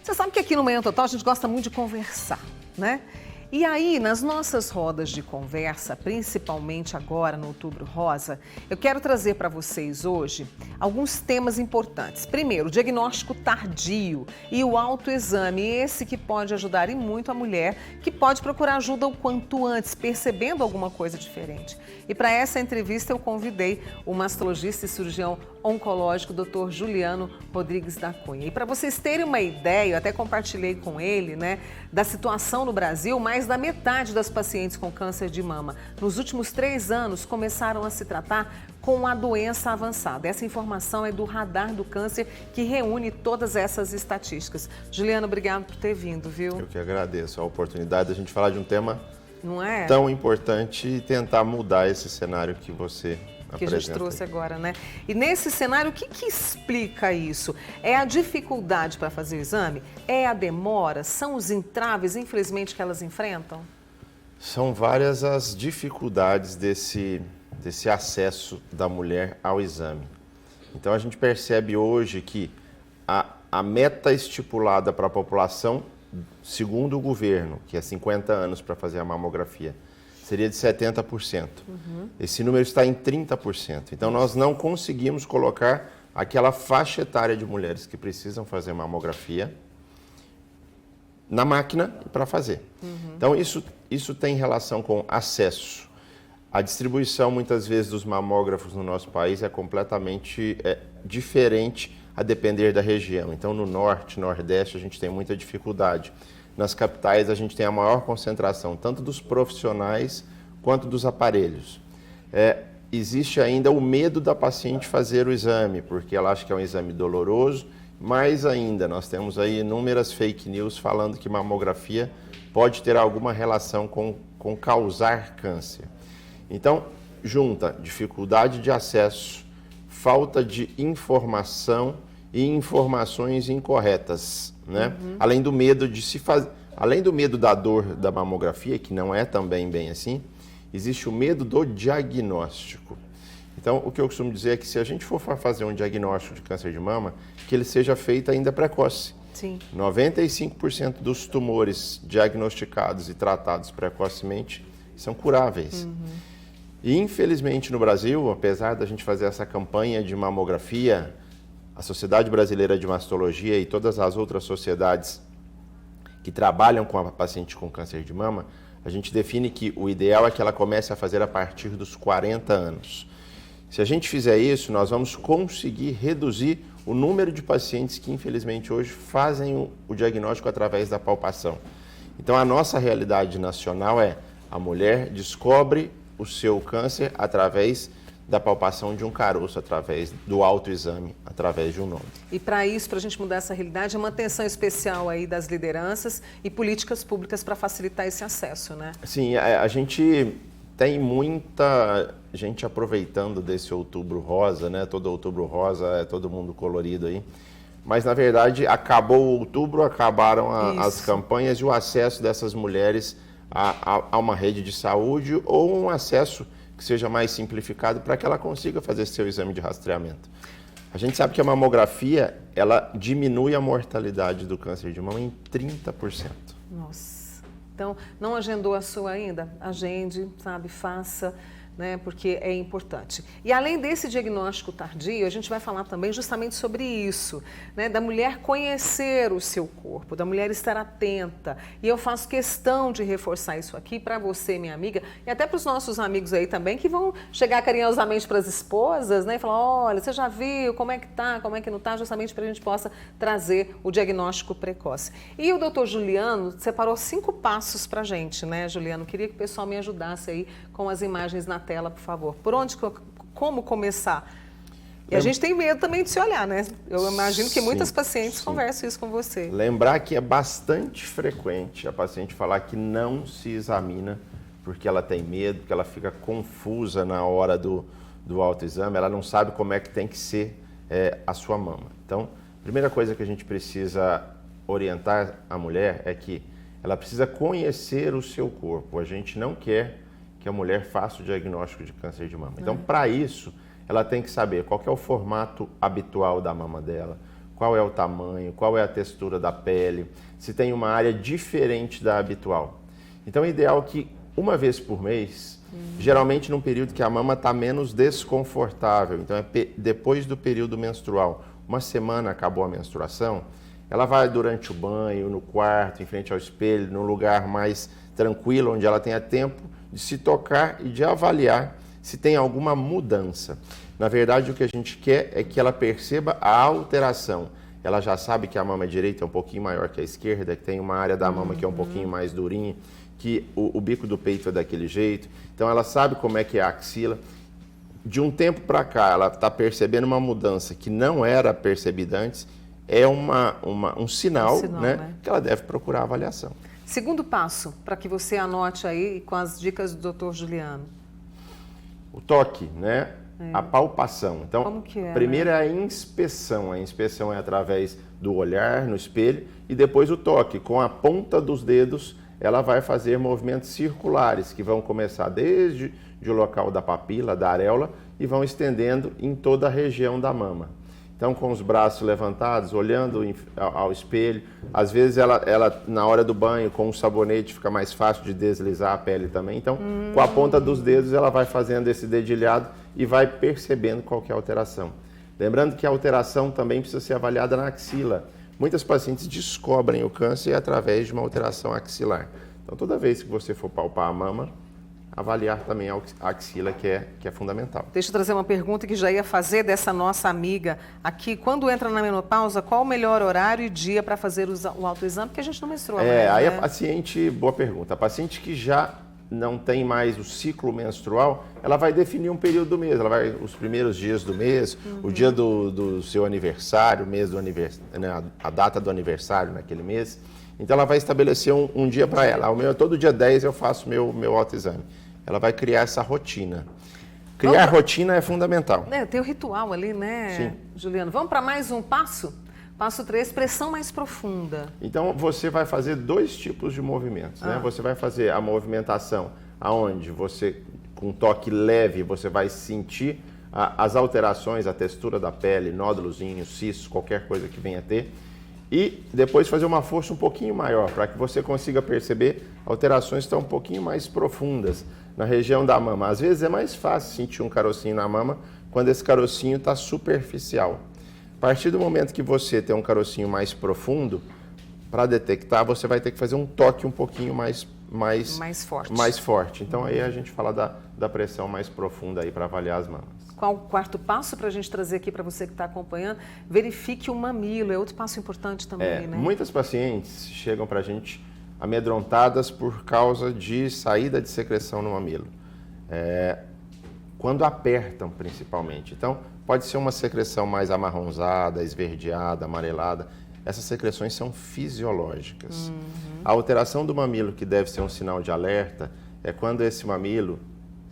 Você sabe que aqui no Manhã Total a gente gosta muito de conversar, né? E aí, nas nossas rodas de conversa, principalmente agora no Outubro Rosa, eu quero trazer para vocês hoje alguns temas importantes. Primeiro, o diagnóstico tardio e o autoexame, esse que pode ajudar e muito a mulher, que pode procurar ajuda o quanto antes, percebendo alguma coisa diferente. E para essa entrevista eu convidei o mastologista e cirurgião oncológico, Dr. Juliano Rodrigues da Cunha. E para vocês terem uma ideia, eu até compartilhei com ele, né, da situação no Brasil, mais da metade das pacientes com câncer de mama nos últimos 3 anos começaram a se tratar com a doença avançada. Essa informação é do Radar do Câncer, que reúne todas essas estatísticas. Juliano, obrigado por ter vindo, viu? Eu que agradeço a oportunidade de a gente falar de um tema não é? Tão importante e tentar mudar esse cenário que você que a gente trouxe agora, né? E nesse cenário, o que explica isso? É a dificuldade para fazer o exame? É a demora? São os entraves, infelizmente, que elas enfrentam? São várias as dificuldades desse acesso da mulher ao exame. Então, a gente percebe hoje que a meta estipulada para a população, segundo o governo, que é 50 anos para fazer a mamografia, seria de 70%. Esse número está em 30%. Então, nós não conseguimos colocar aquela faixa etária de mulheres que precisam fazer mamografia na máquina para fazer. Então, isso tem relação com acesso. A distribuição, muitas vezes, dos mamógrafos no nosso país é completamente diferente a depender da região. Então, no norte, nordeste, a gente tem muita dificuldade. Nas capitais, a gente tem a maior concentração, tanto dos profissionais quanto dos aparelhos. Existe ainda o medo da paciente fazer o exame, porque ela acha que é um exame doloroso. Mais ainda, nós temos aí inúmeras fake news falando que mamografia pode ter alguma relação com causar câncer. Então, junta dificuldade de acesso, falta de informação e informações incorretas, né? Além do medo de se fazer, além do medo da dor da mamografia, que não é também bem assim, existe o medo do diagnóstico. Então, o que eu costumo dizer é que se a gente for fazer um diagnóstico de câncer de mama, que ele seja feito ainda precoce. Sim. 95% dos tumores diagnosticados e tratados precocemente são curáveis. E, infelizmente, no Brasil, apesar da gente fazer essa campanha de mamografia, a Sociedade Brasileira de Mastologia e todas as outras sociedades que trabalham com a paciente com câncer de mama, a gente define que o ideal é que ela comece a fazer a partir dos 40 anos. Se a gente fizer isso, nós vamos conseguir reduzir o número de pacientes que, infelizmente, hoje fazem o diagnóstico através da palpação. Então, a nossa realidade nacional é a mulher descobre o seu câncer através da palpação de um caroço, através do autoexame, através de um nome. E para isso, para a gente mudar essa realidade, é uma atenção especial aí das lideranças e políticas públicas para facilitar esse acesso, né? Sim, a gente tem muita gente aproveitando desse Outubro Rosa, né? Todo Outubro Rosa é todo mundo colorido aí. Mas, na verdade, acabou o outubro, acabaram as campanhas e o acesso dessas mulheres a uma rede de saúde ou um acesso que seja mais simplificado para que ela consiga fazer seu exame de rastreamento. A gente sabe que a mamografia, ela diminui a mortalidade do câncer de mama em 30%. Nossa. Então, não agendou a sua ainda? Agende, sabe, faça, né, porque é importante. E além desse diagnóstico tardio, a gente vai falar também justamente sobre isso, né, da mulher conhecer o seu corpo, da mulher estar atenta. E eu faço questão de reforçar isso aqui para você, minha amiga, e até para os nossos amigos aí também, que vão chegar carinhosamente para as esposas, né, e falar, olha, você já viu como é que tá, como é que não tá, justamente para a gente possa trazer o diagnóstico precoce. E o doutor Juliano separou 5 passos para a gente, né, Juliano? Queria que o pessoal me ajudasse aí com as imagens na tela, por favor. Por onde, como começar? E a gente tem medo também de se olhar, né? Eu imagino que muitas pacientes conversam isso com você. Lembrar que é bastante frequente a paciente falar que não se examina porque ela tem medo, porque ela fica confusa na hora do autoexame, ela não sabe como é que tem que ser a sua mama. Então, a primeira coisa que a gente precisa orientar a mulher é que ela precisa conhecer o seu corpo. A gente não quer que a mulher faça o diagnóstico de câncer de mama. Então, para isso, ela tem que saber qual que é o formato habitual da mama dela, qual é o tamanho, qual é a textura da pele, se tem uma área diferente da habitual. Então é ideal que uma vez por mês, geralmente num período que a mama está menos desconfortável, então é depois do período menstrual, uma semana acabou a menstruação, ela vai durante o banho, no quarto, em frente ao espelho, num lugar mais tranquilo, onde ela tenha tempo de se tocar e de avaliar se tem alguma mudança. Na verdade, o que a gente quer é que ela perceba a alteração. Ela já sabe que a mama direita é um pouquinho maior que a esquerda, que tem uma área da mama que é um pouquinho mais durinha, que o bico do peito é daquele jeito. Então, ela sabe como é que é a axila. De um tempo para cá, ela está percebendo uma mudança que não era percebida antes, é um sinal, né, que ela deve procurar avaliação. Segundo passo, para que você anote aí com as dicas do Dr. Juliano. O toque, né? A palpação. Então, como que é, primeiro é a inspeção. A inspeção é através do olhar no espelho e depois o toque. Com a ponta dos dedos, ela vai fazer movimentos circulares, que vão começar desde o local da papila, da areola, e vão estendendo em toda a região da mama. Então, com os braços levantados, olhando ao espelho, às vezes ela na hora do banho, com o sabonete, fica mais fácil de deslizar a pele também. Então, com a ponta dos dedos, ela vai fazendo esse dedilhado e vai percebendo qual que é a alteração. Lembrando que a alteração também precisa ser avaliada na axila. Muitas pacientes descobrem o câncer através de uma alteração axilar. Então, toda vez que você for palpar a mama, avaliar também a axila, que é fundamental. Deixa eu trazer uma pergunta que já ia fazer dessa nossa amiga aqui. Quando entra na menopausa, qual o melhor horário e dia para fazer o autoexame? Porque a gente não menstrua mais, aí né? a paciente, boa pergunta, a paciente que já não tem mais o ciclo menstrual, ela vai definir um período do mês, ela vai os primeiros dias do mês, o dia do seu aniversário, o mês do aniversário, né, a data do aniversário naquele mês. Então ela vai estabelecer um dia para ela. Todo dia 10 eu faço meu autoexame. Ela vai criar essa rotina. Criar rotina é fundamental. Tem o ritual ali, né, Sim. Juliano? Vamos para mais um passo? Passo 3, pressão mais profunda. Então, você vai fazer 2 tipos de movimentos, né? Você vai fazer a movimentação aonde você, com um toque leve, você vai sentir as alterações, a textura da pele, nódulozinhos, cistos, qualquer coisa que venha a ter. E depois fazer uma força um pouquinho maior, para que você consiga perceber alterações que estão um pouquinho mais profundas na região da mama. Às vezes é mais fácil sentir um carocinho na mama quando esse carocinho está superficial. A partir do momento que você tem um carocinho mais profundo, para detectar, você vai ter que fazer um toque um pouquinho mais forte. Então aí a gente fala da pressão mais profunda aí para avaliar as mamas. Qual o quarto passo para a gente trazer aqui para você que está acompanhando? Verifique o mamilo, é outro passo importante também, né? Muitas pacientes chegam para a gente amedrontadas por causa de saída de secreção no mamilo. Quando apertam, principalmente. Então, pode ser uma secreção mais amarronzada, esverdeada, amarelada. Essas secreções são fisiológicas. A alteração do mamilo, que deve ser um sinal de alerta, é quando esse mamilo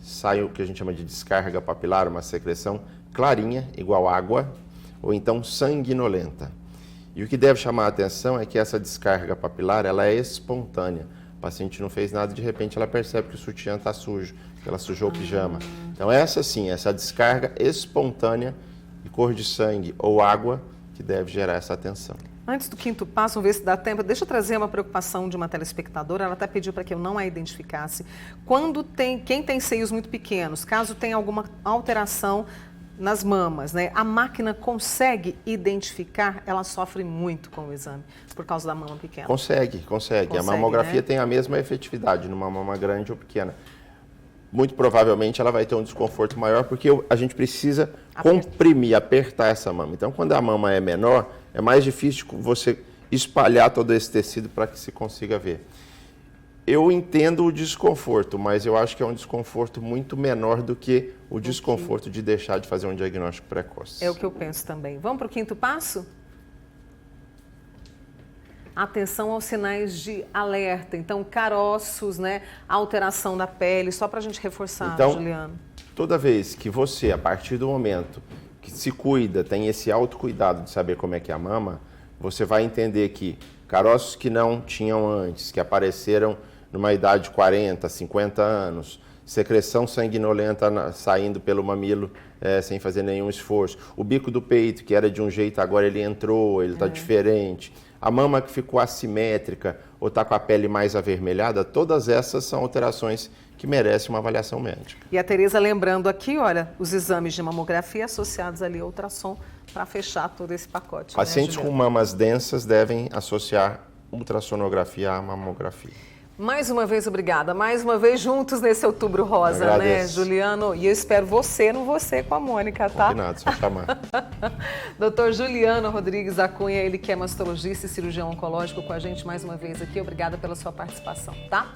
sai o que a gente chama de descarga papilar, uma secreção clarinha, igual água, ou então sanguinolenta. E o que deve chamar a atenção é que essa descarga papilar, ela é espontânea. O paciente não fez nada, de repente ela percebe que o sutiã está sujo, que ela sujou o pijama. Então essa descarga espontânea de cor de sangue ou água que deve gerar essa atenção. Antes do quinto passo, vamos ver se dá tempo. Deixa eu trazer uma preocupação de uma telespectadora. Ela até pediu para que eu não a identificasse. Quem tem seios muito pequenos, caso tenha alguma alteração nas mamas, né? A máquina consegue identificar? Ela sofre muito com o exame por causa da mama pequena. Consegue. A mamografia, né, tem a mesma efetividade numa mama grande ou pequena. Muito provavelmente ela vai ter um desconforto maior porque a gente precisa comprimir, apertar essa mama. Então, quando a mama é menor, é mais difícil você espalhar todo esse tecido para que se consiga ver. Eu entendo o desconforto, mas eu acho que é um desconforto muito menor do que o desconforto de deixar de fazer um diagnóstico precoce. É o que eu penso também. Vamos para o quinto passo? Atenção aos sinais de alerta. Então, caroços, né? Alteração da pele, só para a gente reforçar, então, Juliano. Toda vez que você, a partir do momento que se cuida, tem esse autocuidado de saber como é que é a mama, você vai entender que caroços que não tinham antes, que apareceram numa idade de 40, 50 anos, secreção sanguinolenta saindo pelo mamilo sem fazer nenhum esforço. O bico do peito, que era de um jeito, agora ele entrou, ele está diferente. A mama que ficou assimétrica ou está com a pele mais avermelhada, todas essas são alterações que merecem uma avaliação médica. E a Tereza lembrando aqui, olha, os exames de mamografia associados ali ao ultrassom para fechar todo esse pacote. Pacientes com mamas densas devem associar ultrassonografia à mamografia. Mais uma vez, obrigada. Mais uma vez juntos nesse Outubro Rosa, né, Juliano? E eu espero você com a Mônica, tá? Combinado, só chamar. Doutor Juliano Rodrigues da Cunha, ele que é mastologista e cirurgião oncológico com a gente mais uma vez aqui. Obrigada pela sua participação, tá?